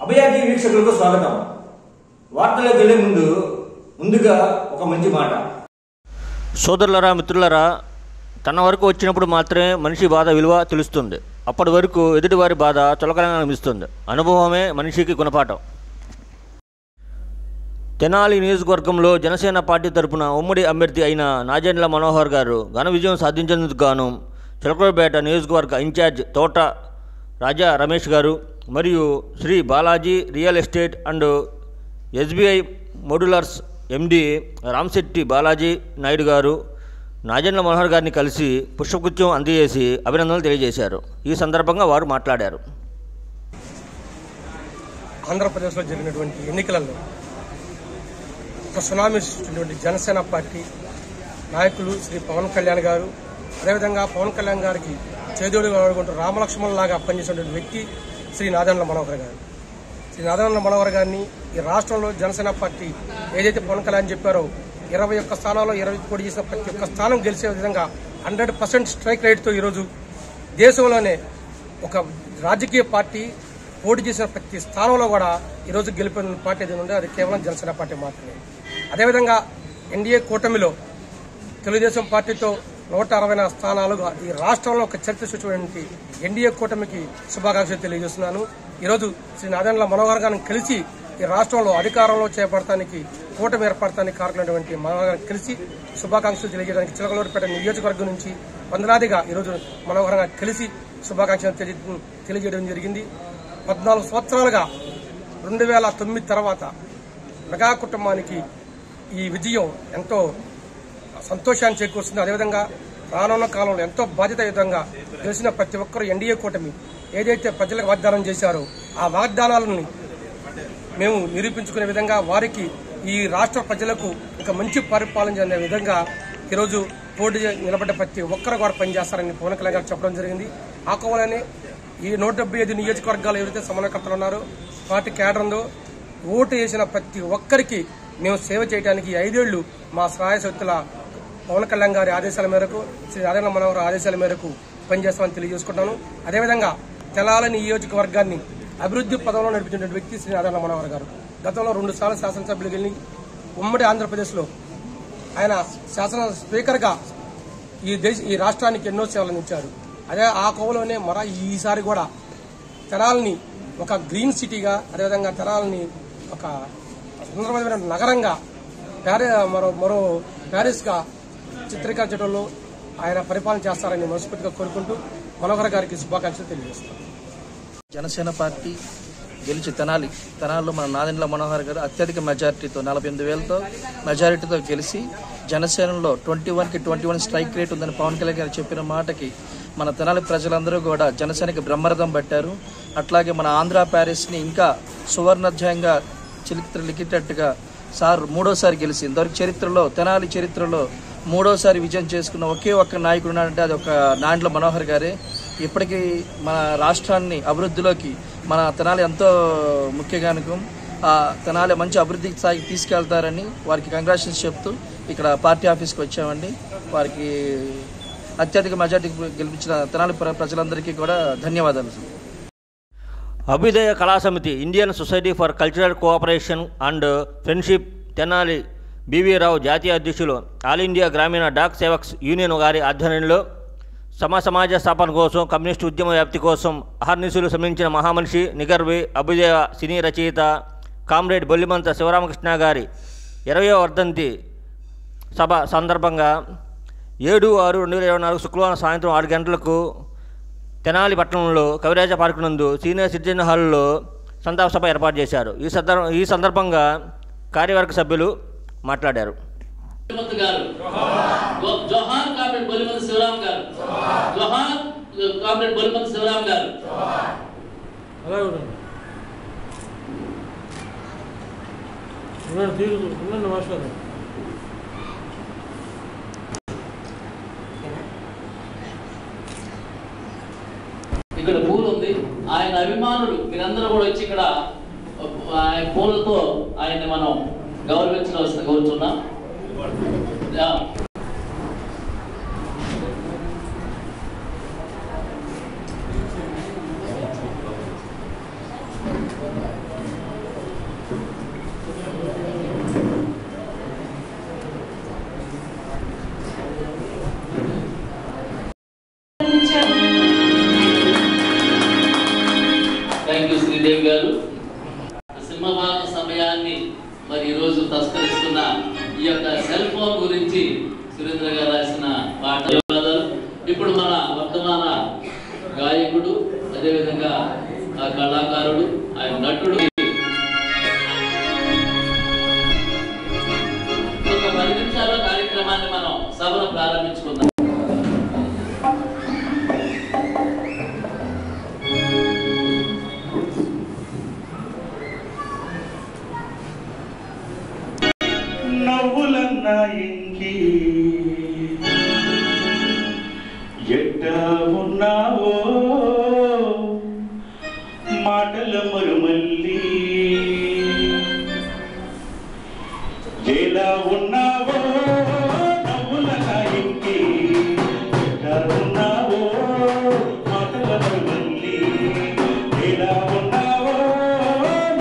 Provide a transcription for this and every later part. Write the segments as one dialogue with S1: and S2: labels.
S1: అభయాకి వీక్షకులకు స్వాగతం. వార్తలకు వెళ్లే ముందుగా ఒక మంచి మాట. సోదరులరా, మిత్రులరా, తన వరకు వచ్చినప్పుడు మాత్రమే మనిషి బాధ విలువ తెలుస్తుంది. అప్పటి వరకు ఎదుటివారి బాధ చులకనగా అనిపిస్తుంది. అనుభవమే మనిషికి గుణపాఠం. తెనాలి నియోజకవర్గంలో జనసేన పార్టీ తరపున ఉమ్మడి అభ్యర్థి అయిన నాదెండ్ల మనోహర్ గారు ఘన విజయం సాధించేందుకు గాను చిలకలూరిపేట నియోజకవర్గ ఇన్ఛార్జ్ తోట రాజా రమేష్ గారు మరియు Shri Balaji real estate and SBI modulars MD Ramsetti Balaji Naidu గారు నాదెండ్ల మనోహర్ గారిని కలిసి పుష్పగుచ్చం అందజేసి అభినందనలు తెలియజేశారు. ఈ సందర్భంగా వారు మాట్లాడారు.
S2: ఆంధ్రప్రదేశ్లో జరిగినటువంటి ఎన్నికలలో ఒక సునామీ సృష్టించినటువంటి జనసేన పార్టీ నాయకులు శ్రీ పవన్ కళ్యాణ్ గారు, అదేవిధంగా పవన్ కళ్యాణ్ గారికి చేదోడుగా ఆడుకుంటూ రామలక్ష్మణులాగా పనిచేసినటువంటి వ్యక్తి శ్రీ నాదెండ్ల మనోహర్ గారు. శ్రీ నాదెండ్ల మనోహర్ గారిని ఈ రాష్ట్రంలో జనసేన పార్టీ ఏదైతే పవన్ కళ్యాణ్ చెప్పారో 21 స్థానాల్లో 20 పోటీ చేసిన ప్రతి ఒక్క స్థానం గెలిచే విధంగా 100% స్ట్రైక్ రేట్తో ఈరోజు దేశంలోనే ఒక రాజకీయ పార్టీ పోటీ చేసిన ప్రతి స్థానంలో కూడా ఈరోజు గెలిపిన పార్టీ ఏదైనా ఉంటే అది కేవలం జనసేన పార్టీ మాత్రమే. అదేవిధంగా ఎన్డీఏ కూటమిలో తెలుగుదేశం పార్టీతో 160 స్థానాలుగా ఈ రాష్ట్రంలో ఒక చరిత్ర సృష్టించినటువంటి ఎన్డీఏ కూటమికి శుభాకాంక్షలు తెలియజేస్తున్నాను. ఈరోజు శ్రీ నాదెండ్ల మనోహర్ గారిని కలిసి ఈ రాష్ట్రంలో అధికారంలో చేపడటానికి కూటమి ఏర్పడటానికి కారకులైనటువంటి మనోహర్ గారిని కలిసి శుభాకాంక్షలు తెలియజేయడానికి చిలకలూరిపేట నియోజకవర్గం నుంచి వందలాదిగా ఈరోజు మనోహర్ గారిని కలిసి శుభాకాంక్షలు తెలియజేయడం జరిగింది. 14 సంవత్సరాలుగా 2009 తర్వాత మెగా కుటుంబానికి ఈ విజయం ఎంతో సంతోషాన్ని చేకూరుస్తుంది. అదేవిధంగా రానున్న కాలంలో ఎంతో బాధ్యతాయుతంగా గెలిచిన ప్రతి ఒక్కరూ ఎన్డీఏ కూటమి ఏదైతే ప్రజలకు వాగ్దానం చేశారో ఆ వాగ్దానాలను మేము నిరూపించుకునే విధంగా వారికి ఈ రాష్ట్ర ప్రజలకు ఒక మంచి పరిపాలన చెందే విధంగా ఈరోజు పోటీ నిలబడ్డ ప్రతి ఒక్కరు కూడా పనిచేస్తారని పవన్ కళ్యాణ్ గారు చెప్పడం జరిగింది. ఆ కోవలనే ఈ 175 నియోజకవర్గాలు ఎవరైతే సమన్వయకర్తలు ఉన్నారో పార్టీ కేడర్ ఉందో ఓటు వేసిన ప్రతి ఒక్కరికి మేము సేవ చేయడానికి 5 ఏళ్లు మా శ్రాయశక్తుల పవన్ కళ్యాణ్ గారి ఆదేశాల మేరకు శ్రీ నాదెండ్ల మనోహర్ ఆదేశాల మేరకు పనిచేస్తామని తెలియజేసుకుంటాను. అదేవిధంగా తెనాలి నియోజకవర్గాన్ని అభివృద్ధి పదంలో నడిపించిన వ్యక్తి శ్రీ నాదెండ్ల మనోహర్ గారు. గతంలో 2 సార్లు శాసనసభ్యులు గెలిచి ఉమ్మడి ఆంధ్రప్రదేశ్లో ఆయన శాసన స్పీకర్గా ఈ రాష్ట్రానికి ఎన్నో సేవలు అందించారు. అదే ఆ కోవలోనే ఈసారి కూడా తెనాలిని ఒక గ్రీన్ సిటీగా, అదేవిధంగా తెనాలిని ఒక సుందరమైన నగరంగా మరో ప్యారిస్గా చిత్రీకరించడంలో ఆయన పరిపాలన చేస్తారని మనస్ఫూర్తిగా కోరుకుంటూ మనోహర్ గారికి శుభాకాంక్షలు తెలియజేస్తున్నారు.
S3: జనసేన పార్టీ గెలిచి తెనాలిలో మన నాదెండ్ల మనోహర్ గారు అత్యధిక మెజారిటీతో 48,000తో మెజారిటీతో గెలిచి జనసేనలో 21కి 21 స్ట్రైక్ రేట్ ఉందని పవన్ కళ్యాణ్ గారు చెప్పిన మాటకి మన తెనాలి ప్రజలందరూ కూడా జనసేనకి బ్రహ్మరథం పట్టారు. అట్లాగే మన ఆంధ్ర ప్యారిస్ని ఇంకా సువర్ణాధ్యాయంగా లిఖితట్టుగా సార్ 3వసారి గెలిచి ఇంతవరకు చరిత్రలో తెనాలి చరిత్రలో 3వసారి విజయం చేసుకున్న ఒకే ఒక్క నాయకుడు ఉన్నాడంటే అది ఒక నాదెండ్ల మనోహర్ గారే. ఇప్పటికీ మన రాష్ట్రాన్ని అభివృద్ధిలోకి మన తెనాలి ఎంతో ముఖ్యగానకం. తెనాలి మంచి అభివృద్ధి స్థాయికి తీసుకెళ్తారని వారికి కంగ్రాచులేషన్స్ చెప్తూ ఇక్కడ పార్టీ ఆఫీస్కి వచ్చామండి. వారికి అత్యధిక మెజార్టీ గెలిపించిన తెనాలి ప్రజలందరికీ కూడా ధన్యవాదాలు.
S1: Abhyudaya Kala Samiti, Indian society for cultural cooperation and friendship Tenali BV Rao జాతీయ అధ్యక్షులు, all India Gramin Dak Sevaks union గారి ఆధ్వర్యంలో సమాజ స్థాపన కోసం, కమ్యూనిస్టు ఉద్యమ వ్యాప్తి కోసం అహర్నిశలు శ్రమించిన మహామనిషి, నిగర్వి, అభ్యుదయ సినీ రచయిత కామ్రేడ్ బొల్లిమంత శివరామకృష్ణ గారి 20వ వర్ధంతి సభ సందర్భంగా 7/6/2024 శుక్రవారం సాయంత్రం 6 గంటలకు తెనాలి పట్టణంలో కవిరాజ పార్కు నందు సీనియర్ సిటిజన్ హాల్లో సంతాప సభ ఏర్పాటు చేశారు. ఈ సందర్భంగా కార్యవర్గ సభ్యులు మాట్లాడారు.
S4: ఇక్కడ పూలు ఉంది. ఆయన అభిమానులు మీరందరూ కూడా వచ్చి ఇక్కడ ఆయన పూలతో ఆయన్ని మనం గౌరవించవలసిన కోరుతున్నాం. థ్యాంక్ యూ శ్రీదేవి గారు. సింహభాగ సమయాన్ని మరి ఈరోజు తస్కరిస్తున్న ఈ యొక్క సెల్ ఫోన్ గురించి సురేంద్ర గారు రాసిన పాటలు. ఇప్పుడు మన వర్తమాన గాయకుడు, అదేవిధంగా ఆ కళాకారుడు, ఆయన నటుడు ఒక 10 నిమిషాల కార్యక్రమాన్ని మనం సభను ప్రారంభించుకుందాం.
S5: నవ్వులన్నా ఇంకి ఎట్టా ఉన్నావో మాటల మరుమల్లి ఎలా ఉన్నావో నవ్వులన్నా ఇంకి ఎట్టా ఉన్నావో మాటల మరుమల్లి ఎలా ఉన్నావో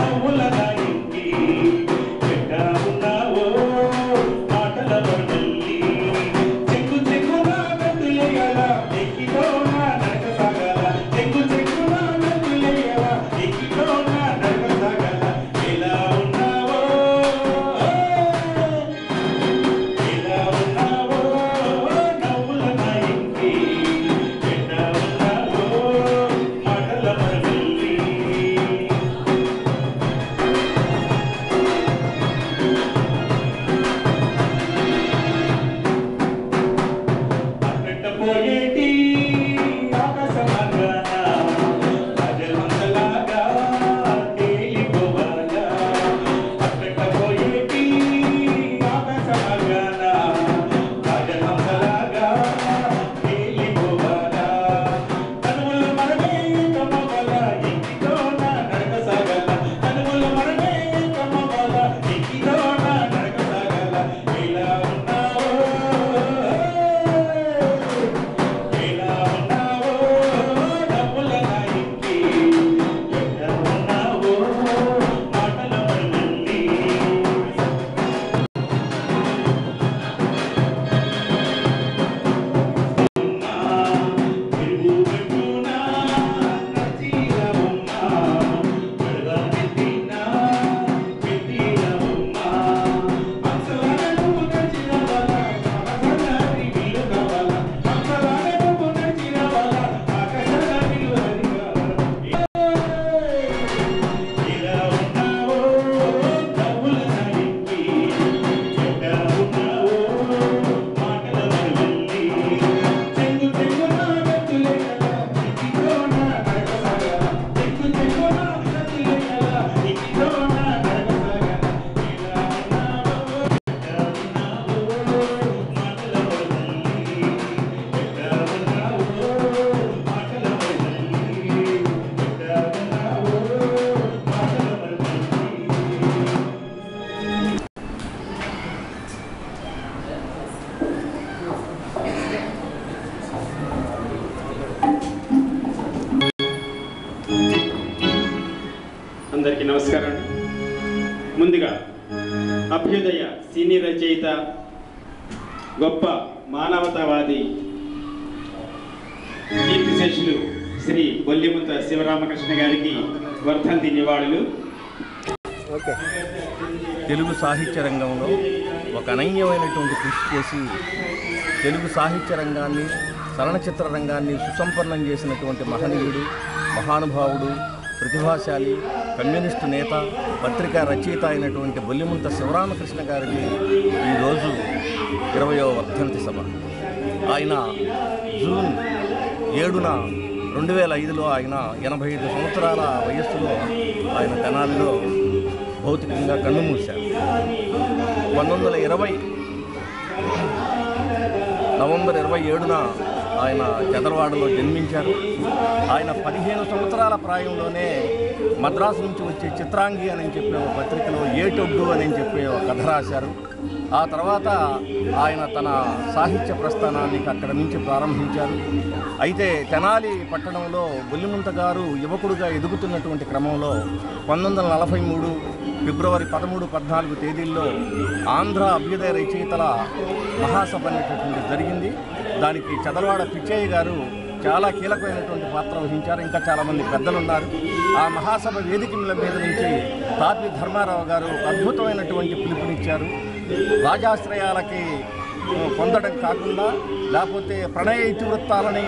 S5: నవ్వులన్నా ఇంకి ఎట్టా ఉన్నావో మాటల మరుమల్లి చెక్కు చెక్కున గంతులేయల ఎక్కితో నా నడక సాగల చెక్కు చెక్కున గంతులేయల ఎక్కితో నా నడక సాగల ఎలా ఉన్నావో ఎలా ఉన్నావో నవ్వులన్నా ఇంకి ఎట్టా ఉన్నావో మాటల మరుమల్లి పెట్టపోయేటి ఆకాశమార్గాన రాజమంతలాగా తేలిపోవాలా పెట్టపోయేటి ఆకాశమార్గాన రాజమంతలాగా తేలిపోవాలా కనుమల మనమే కమ్మవల ఎక్కితో నా నడక సాగల కనుమల మనమే కమ్మవల ఎక్కితో నా నడక సాగల ఎలా ఉన్నావో ఎలా ఉన్నావో నవ్వులన్నా ఇంకి ఎట్టా ఉన్నావో మాటల మరుమల్లి తిరుగు పెట్టునా నచ్చిరవమ్మ గడవ పెట్టినా పెట్టిరవమ్మ అసలను నచ్చిరవల ఆకాశాన్ని విలు కావాల అసలను నచ్చిరవల ఆకాశాన్ని విలు ఎలా ఉన్నావో నవ్వులన్నా ఇంకి ఎట్టా ఉన్నావో మాటల మరుమల్లి చెంగు చెంగున గంతులేయల ఎక్కితో నా నడక సాగల చెంగు చెంగున గంతులేయల ఎక్కితో నా నడక సాగల ఎలా ఉన్నావో ఎట్టా ఉన్నావో మాటల మరుమల్లి ఎట్టా ఉన్నావో మాటల మరుమల్లి ఎట్టా ఉన్నావో మాటల మరుమల్లి
S6: అందరికీ నమస్కారం. ముందుగా అభ్యుదయ సినీ రచయిత, గొప్ప మానవతావాది, కీర్తిశేషులు శ్రీ బొల్లిముంత శివరామకృష్ణ గారికి వర్ధంతి నివాళులు.
S7: తెలుగు సాహిత్య రంగంలో ఒక అనన్యమైనటువంటి కృషి చేసి తెలుగు సాహిత్య రంగాన్ని, చలనచిత్ర రంగాన్ని సుసంపన్నం చేసినటువంటి మహనీయుడు, మహానుభావుడు, ప్రతిభాశాలి, కమ్యూనిస్టు నేత, పత్రికా రచయిత అయినటువంటి బొల్లిముంత శివరామకృష్ణ గారికి ఈరోజు 20వ వర్ధంతి సభ. ఆయన జూన్ 7న 2005లో ఆయన 85 సంవత్సరాల వయస్సులో ఆయన తెనాలిలో భౌతికంగా కన్నుమూశారు. 1920 నవంబర్ 27న ఆయన చదరవాడలో జన్మించారు. ఆయన 15 సంవత్సరాల ప్రాయంలోనే మద్రాసు నుంచి వచ్చే చిత్రాంగి అని చెప్పే ఒక పత్రికలో ఏటొడ్డు అని చెప్పే ఒక కథ రాశారు. ఆ తర్వాత ఆయన తన సాహిత్య ప్రస్థానాన్ని అక్కడ నుంచి ప్రారంభించారు. అయితే తెనాలి పట్టణంలో బొల్లిముంత గారు యువకుడుగా ఎదుగుతున్నటువంటి క్రమంలో 1943 ఫిబ్రవరి 13, 14 తేదీల్లో ఆంధ్ర అభ్యుదయ రచయితల మహాసభ అనేటటువంటి జరిగింది. దానికి చదలవాడ పిచ్చయ్య గారు చాలా కీలకమైనటువంటి పాత్ర వహించారు. ఇంకా చాలామంది పెద్దలు ఉన్నారు. ఆ మహాసభ వేదిక మీద నుంచి తాపి ధర్మారావు గారు అద్భుతమైనటువంటి పిలుపునిచ్చారు. రాజాశ్రయాలకి పొందడం కాకుండా, లేకపోతే ప్రణయ ఇతివృత్తాలని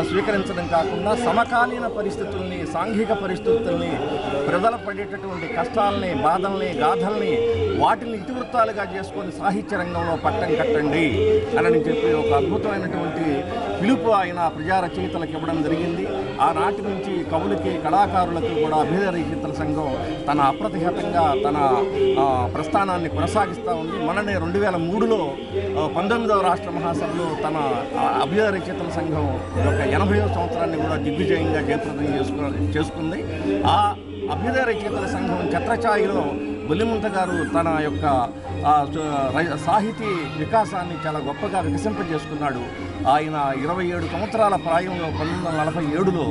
S7: స్వీకరించడం కాకుండా, సమకాలీన పరిస్థితుల్ని, సాంఘిక పరిస్థితుల్ని, ప్రజలు పడేటటువంటి కష్టాలని, బాధల్ని, గాథల్ని వాటిని ఇతివృత్తాలుగా చేసుకొని సాహిత్య రంగంలో పట్టం కట్టండి అని చెప్పి ఒక అద్భుతమైనటువంటి పిలుపు ఆయన ప్రజా రచయితలకు ఇవ్వడం జరిగింది. ఆనాటి నుంచి కవులకి, కళాకారులకు కూడా అభ్యుదయ రచయితల సంఘం తన అప్రతిహతంగా తన ప్రస్థానాన్ని కొనసాగిస్తూ ఉంది. మననే 2003లో 19వ రాష్ట్ర మహాసభలో తన అభ్యుదయ రచయితల సంఘం యొక్క 80వ సంవత్సరాన్ని కూడా దిగ్విజయంగా జయప్రదం చేసుకుంది. ఆ అభ్యుదయ రచయితల సంఘం ఛత్రఛాయలో బొల్లిముంత గారు తన యొక్క సాహితీ వికాసాన్ని చాలా గొప్పగా వికసింపజేసుకున్నాడు. ఆయన 27 సంవత్సరాల ప్రాయంలో 1947లో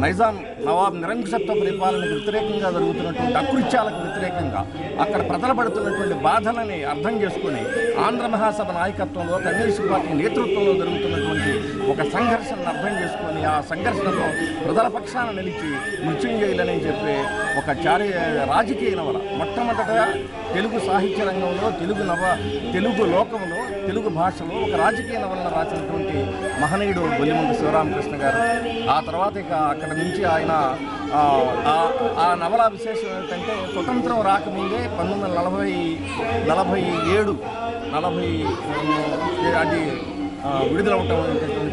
S7: నైజాం నవాబ్ నిరంకుశత్వ పరిపాలనకు వ్యతిరేకంగా జరుగుతున్నటువంటి అకృత్యాలకు వ్యతిరేకంగా అక్కడ ప్రజలు పడుతున్నటువంటి బాధలని అర్థం చేసుకుని ఆంధ్ర మహాసభ నాయకత్వంలో కమ్యూనిస్ట్ పార్టీ నేతృత్వంలో జరుగుతున్నటువంటి ఒక సంఘర్షణను అర్థం చేసుకొని ఆ సంఘర్షణలో ప్రజల పక్షాన నిలిచి మృత్యుంజయులని చెప్పి ఒక రాజకీయ నవల మొట్టమొదటగా తెలుగు సాహిత్య రంగంలో, తెలుగు లోకంలో, తెలుగు భాషలో ఒక రాజకీయ నవలను రాసినటువంటి మహనీయుడు బొల్లిముంత శివరామకృష్ణ గారు. ఆ తర్వాత ఇక అక్కడ నుంచి ఆయన ఆ నవల విశేషం ఏంటంటే, స్వతంత్రం రాకముందే 1947 అది విడుదలవటం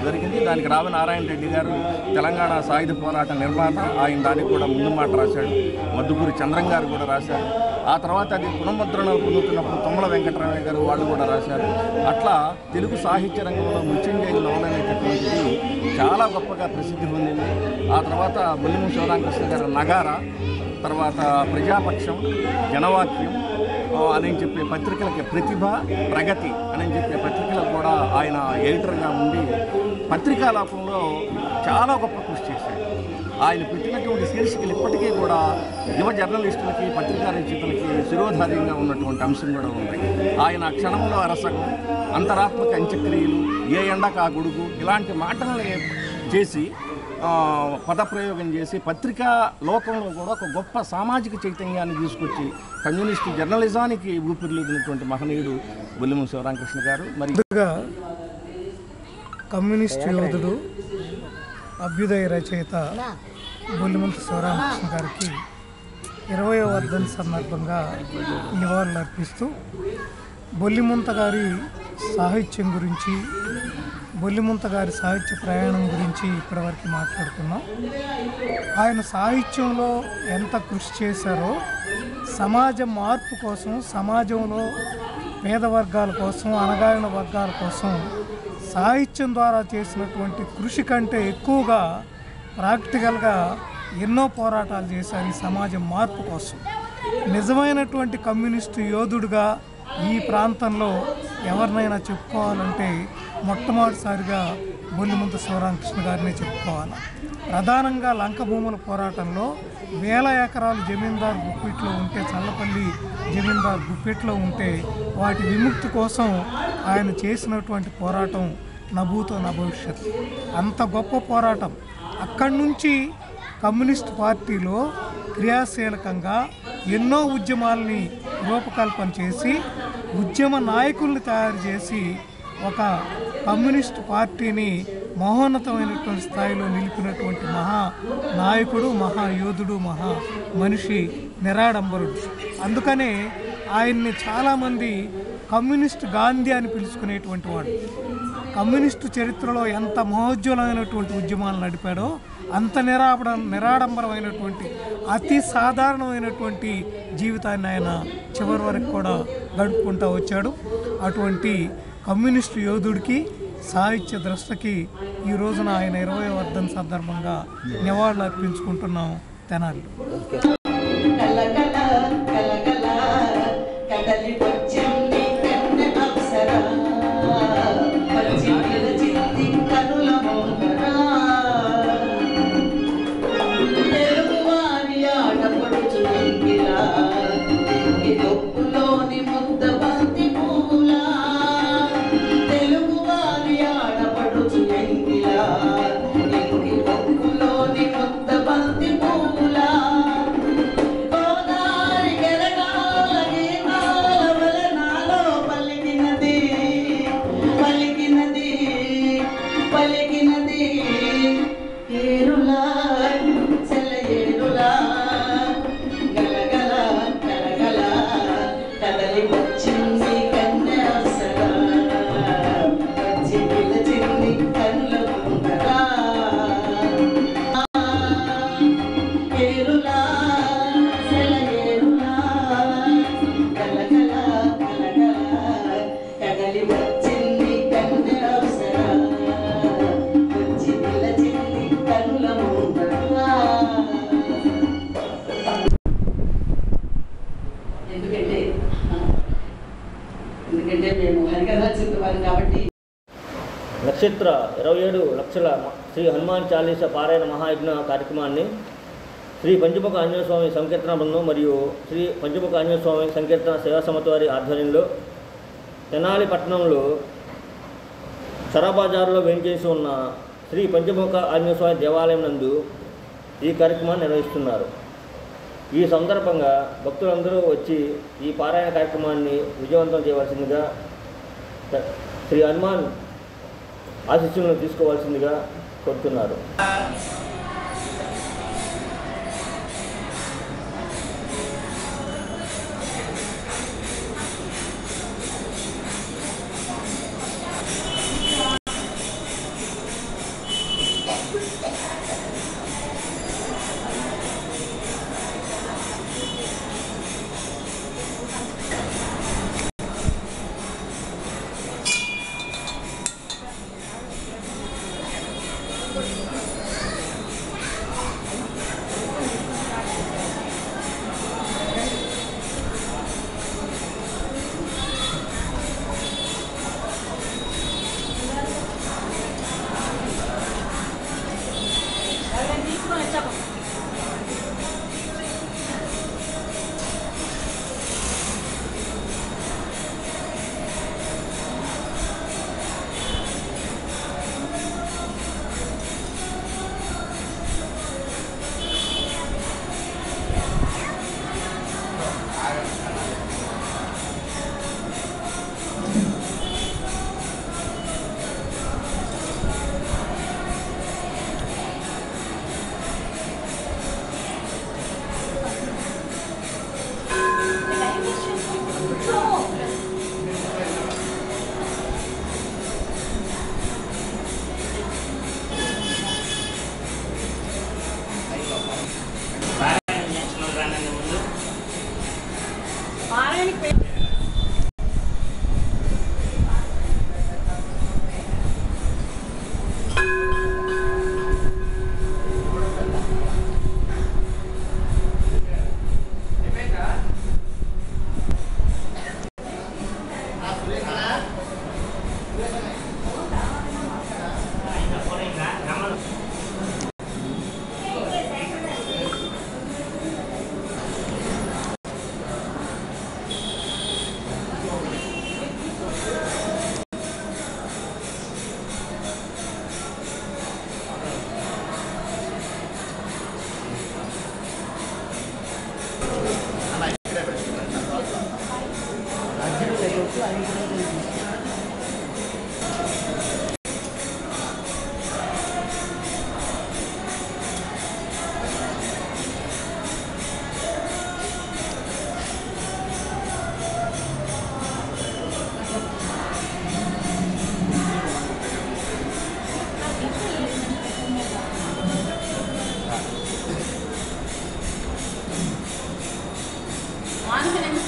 S7: జరిగింది. దానికి రావి నారాయణ రెడ్డి గారు తెలంగాణ సాయుధ పోరాట నిర్మాత, ఆయన దానికి కూడా ముందు మాట రాశాడు. మద్దుకూరి చంద్రం గారు కూడా రాశారు. ఆ తర్వాత అది పునఃముద్రణ పొందుతున్నప్పుడు తుమ్మల వెంకటరామయ్య గారు వాళ్ళు కూడా రాశారు. అట్లా తెలుగు సాహిత్య రంగంలో మృత్యుంజయ నవల అనేటటువంటిది చాలా గొప్పగా ప్రసిద్ధి పొందింది. ఆ తర్వాత బొల్లిముంత శివరామకృష్ణ గారు నగార, తర్వాత ప్రజాపక్షం, జనవాక్యం అని చెప్పే పత్రికలకి, ప్రతిభ, ప్రగతి అని చెప్పే పత్రికలకు కూడా ఆయన ఎడిటర్గా ఉండి పత్రికా లోకంలో చాలా గొప్ప కృషి చేశాడు. ఆయన పెట్టినటువంటి శీర్షికలు ఇప్పటికీ కూడా యువ జర్నలిస్టులకి, పత్రికా రచయితలకి శిరోధార్యంగా ఉన్నటువంటి అంశం కూడా ఉంది. ఆయన క్షణంలో అరసగం, అంతరాత్మక అంత్యక్రియలు, ఏ ఎండకు ఆ గొడుగు ఇలాంటి మాటలని చేసి పదప్రయోగం చేసి పత్రికా లోకంలో కూడా ఒక గొప్ప సామాజిక చైతన్యాన్ని తీసుకొచ్చి కమ్యూనిస్టు జర్నలిజానికి ఊపిరిలుదినటువంటి మహనీయుడు బొల్లిముంత శివరామకృష్ణ గారు. మరి
S8: కమ్యూనిస్టు యోధుడు, అభ్యుదయ రచయిత బొల్లిముంత శివరామకృష్ణ గారికి 20వ వర్ధంతి సందర్భంగా నివాళులు అర్పిస్తూ బొల్లిముంత గారి సాహిత్యం గురించి, బొల్లిముంత గారి సాహిత్య ప్రయాణం గురించి ఇప్పటివరకు మాట్లాడుకున్నాం. ఆయన సాహిత్యంలో ఎంత కృషి చేశారో, సమాజ మార్పు కోసం, సమాజంలో పేద వర్గాల కోసం, అణగారిన వర్గాల కోసం సాహిత్యం ద్వారా చేసినటువంటి కృషి కంటే ఎక్కువగా ప్రాక్టికల్గా ఎన్నో పోరాటాలు చేశారు ఈ సమాజ మార్పు కోసం. నిజమైనటువంటి కమ్యూనిస్టు యోధుడుగా ఈ ప్రాంతంలో ఎవరినైనా చెప్పుకోవాలంటే మొట్టమొదటిసారిగా బొల్లిముంత శివరామకృష్ణ గారినే చెప్పుకోవాలి. ప్రధానంగా లంక భూముల పోరాటంలో 1000 ఎకరాలు జమీందారు గుప్పిట్లో ఉంటే, చల్లపల్లి జమీందారు గుప్పిట్లో ఉంటే వాటి విముక్తి కోసం ఆయన చేసినటువంటి పోరాటం నభూతో నభవిష్యత్. అంత గొప్ప పోరాటం. అక్కడి నుంచి కమ్యూనిస్ట్ పార్టీలో క్రియాశీలకంగా ఎన్నో ఉద్యమాలని రూపకల్పన చేసి, ఉద్యమ నాయకుల్ని తయారు చేసి ఒక కమ్యూనిస్ట్ పార్టీని మహోన్నతమైనటువంటి స్థాయిలో నిలిపినటువంటి మహా నాయకుడు, మహాయోధుడు, మహా మనిషి, నిరాడంబరుడు. అందుకనే ఆయన్ని చాలామంది కమ్యూనిస్ట్ గాంధీ అని పిలుచుకునేటువంటి వాడు. కమ్యూనిస్టు చరిత్రలో ఎంత మహోజ్వలమైనటువంటి ఉద్యమాలు నడిపాడో అంత నిరాడంబరమైనటువంటి, అతి సాధారణమైనటువంటి జీవితాన్ని ఆయన చివరి వరకు కూడా గడుపుకుంటూ వచ్చాడు. అటువంటి కమ్యూనిస్టు యోధుడికి, సాహిత్య ద్రష్టకి ఈ రోజున ఆయన 20వ వర్ధంతి సందర్భంగా నివాళులు అర్పించుకుంటున్నాం. తెనాలి.
S9: తెలుగు వారి ఆడపడుచు ఎంగిలా
S1: నక్షత్ర 27 లక్షల శ్రీ హనుమాన్ చాలీస పారాయణ మహాయజ్ఞ కార్యక్రమాన్ని శ్రీ పంచముఖ ఆంజనేయ స్వామి సంకీర్తన బృందం మరియు శ్రీ పంచముఖ ఆంజనేయ స్వామి సంకీర్తన సేవా సమితి వారి ఆధ్వర్యంలో తెనాలి పట్టణంలో సరాబజార్లో వేంచేసి ఉన్న శ్రీ పంచముఖ ఆంజనేయ స్వామి దేవాలయం నందు ఈ కార్యక్రమాన్ని నిర్వహిస్తున్నారు. ఈ సందర్భంగా భక్తులందరూ వచ్చి ఈ పారాయణ కార్యక్రమాన్ని విజయవంతం చేయవలసిందిగా, శ్రీ హనుమాన్ ఆశీస్సులను తీసుకోవాల్సిందిగా కోరుతున్నారు.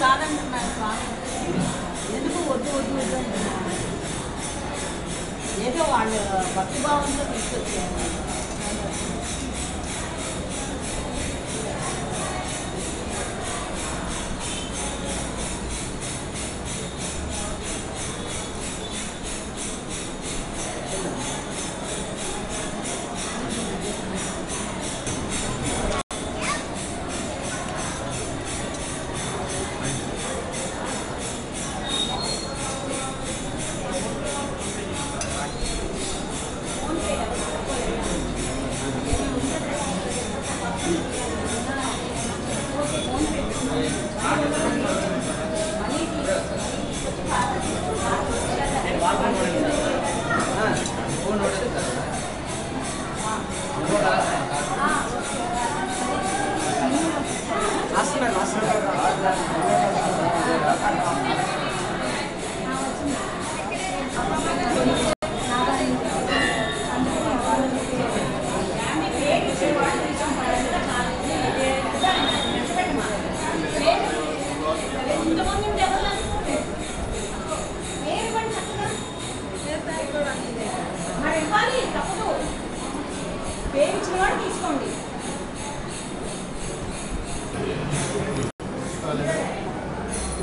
S9: కాదంటున్నారు స్వామి, ఎందుకు వద్దు వద్దు వద్దు అంటున్నారు. ఏదో వాళ్ళు భక్తిభావంతో తీసుకొచ్చారు.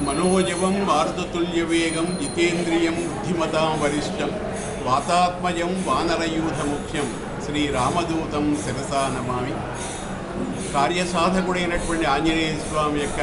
S10: మనోజవం మారుతతుల్యవేగం జితేంద్రియం బుద్ధిమతాం వరిష్టం వాతాత్మజం వానరయూధముఖ్యం శ్రీరామదూతం శిరసా నమామి. కార్యసాధకుడైనటువంటి ఆంజనేయ స్వామి యొక్క